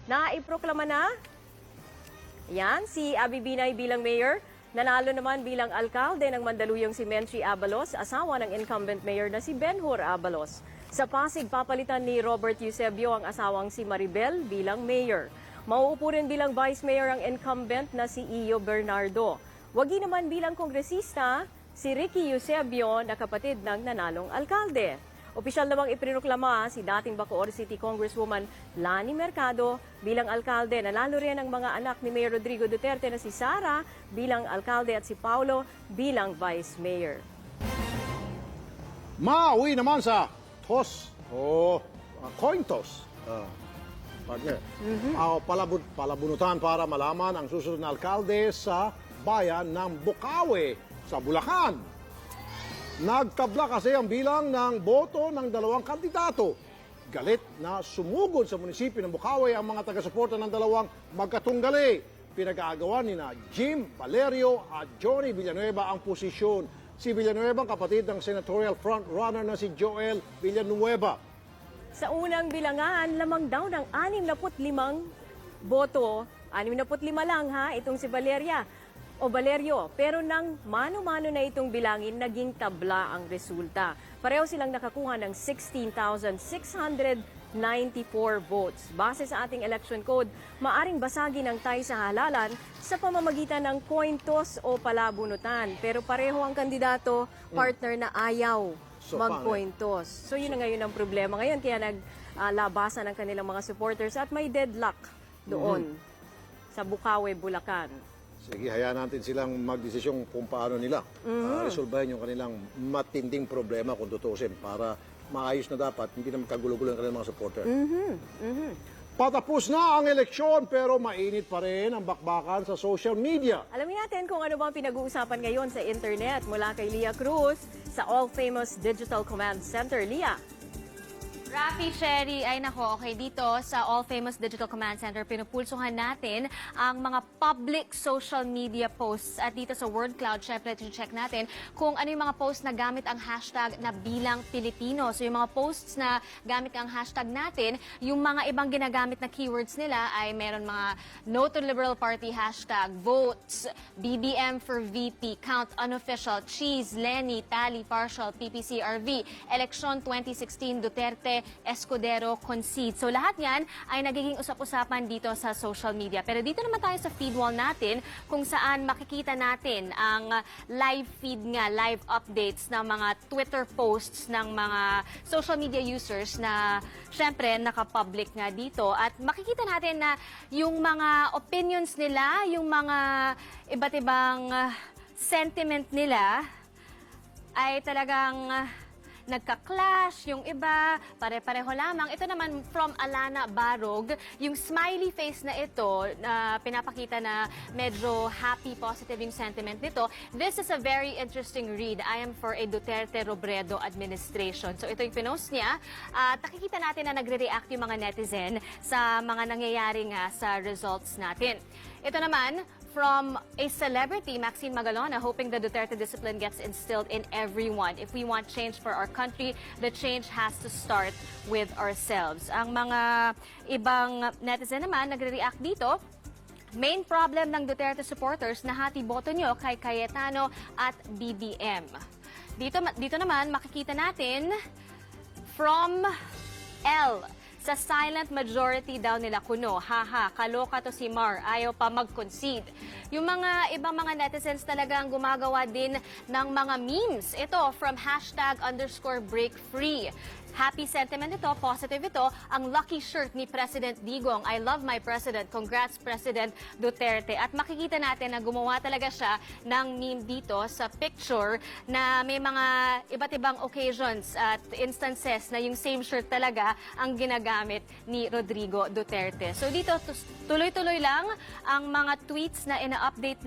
Naiproklama na yan si Abby Binay bilang mayor. Nanalo naman bilang alkalde ng Mandaluyong si Menchie Abalos, asawa ng incumbent mayor na si Benhur Abalos. Sa Pasig, papalitan ni Robert Eusebio ang asawang si Maribel bilang mayor. Mauupo rin bilang vice mayor ang incumbent na si Iyo Bernardo. Wagi naman bilang kongresista si Ricky Eusebio na kapatid ng nanalong alkalde. Opisyal namang iprinoklama si dating Bacoor City Congresswoman Lani Mercado bilang alkalde. Nanalo rin ang mga anak ni Mayor Rodrigo Duterte na si Sara bilang alkalde at si Paulo bilang vice mayor. Mauwi naman sa toss o coin toss. Partner. Palabunutan para malaman ang susunod na alkalde sa bayan ng Bukawi sa Bulacan. Nagtabla kasi ang bilang ng boto ng dalawang kandidato. Galit na sumugod sa munisipyo ng Bukawi ang mga taga-suporta ng dalawang magkatunggali. Pinag-aagawan ni na Jim Valerio at Johnny Villanueva ang posisyon. Si Villanueva ang kapatid ng senatorial frontrunner na si Joel Villanueva. Sa unang bilangan, lamang daw ng 65 boto. 65 lang ha, itong si Valerio. Pero nang mano-mano na itong bilangin, naging tabla ang resulta. Pareho silang nakakuha ng 16,694 votes. Base sa ating election code, maaring basagin ang tie sa halalan sa pamamagitan ng coin toss o palabunutan. Pero pareho ang kandidato, partner na ayaw mag-coin toss. So yun na ngayon ang problema ngayon, kaya naglabasan ang kanilang mga supporters at may deadlock doon sa Bukawi, Bulacan. Sige, hayaan natin silang magdesisyon kung paano nila resolbahin yung kanilang matinding problema kung tutusin para maayos na dapat, hindi na magkagulo-gulo ang kanilang mga supporter. Patapos na ang eleksyon pero mainit pa rin ang bakbakan sa social media. Alamin natin kung ano bang pinag-uusapan ngayon sa internet mula kay Leah Cruz sa All Famous Digital Command Center. Leah. Rafi, Cherry, ay nako, okay, dito sa All Famous Digital Command Center, pinupulsuhan natin ang mga public social media posts. At dito sa Word Cloud, syempre, check natin kung ano yung mga posts na gamit ang hashtag na bilang Pilipino. So yung mga posts na gamit ang hashtag natin, yung mga ibang ginagamit na keywords nila ay meron mga No to Liberal Party hashtag, votes, BBM for VP, count unofficial, cheese, Lenny, tally, partial, PPCRV, election 2016, Duterte, Escudero, concede. So lahat yan ay nagiging usap-usapan dito sa social media. Pero dito naman tayo sa feed wall natin kung saan makikita natin ang live feed nga, live updates ng mga Twitter posts ng mga social media users na syempre naka-public nga dito. At makikita natin na yung mga opinions nila, yung mga iba't ibang sentiment nila ay talagang nagka-clash, yung iba, pare-pareho lamang. Ito naman from Alana Barog, yung smiley face na ito, na pinapakita na medyo happy, positive yung sentiment nito. This is a very interesting read. I am for a Duterte Robredo administration. So ito yung pinost niya. At nakikita natin na nagre-react yung mga netizen sa mga nangyayari nga sa results natin. Ito naman, from a celebrity, Maxine Magalona, hoping the Duterte discipline gets instilled in everyone. If we want change for our country, the change has to start with ourselves. Ang mga ibang netizen naman nagre-react dito. Main problem ng Duterte supporters, nahati boto nyo kay Cayetano at BBM. Dito naman makikita natin from L. Sa silent majority daw nila kuno, haha, kaloka to si Mar, ayaw pa mag-concede. Yung mga ibang mga netizens talagang gumagawa din ng mga memes. Ito, from #_breakfree. Happy sentiment ito, positive ito, ang lucky shirt ni President Digong. I love my president. Congrats, President Duterte. At makikita natin na gumawa talaga siya ng meme dito sa picture na may mga iba't ibang occasions at instances na yung same shirt talaga ang ginagamit ni Rodrigo Duterte. So dito, tuloy-tuloy lang ang mga tweets na ina-update na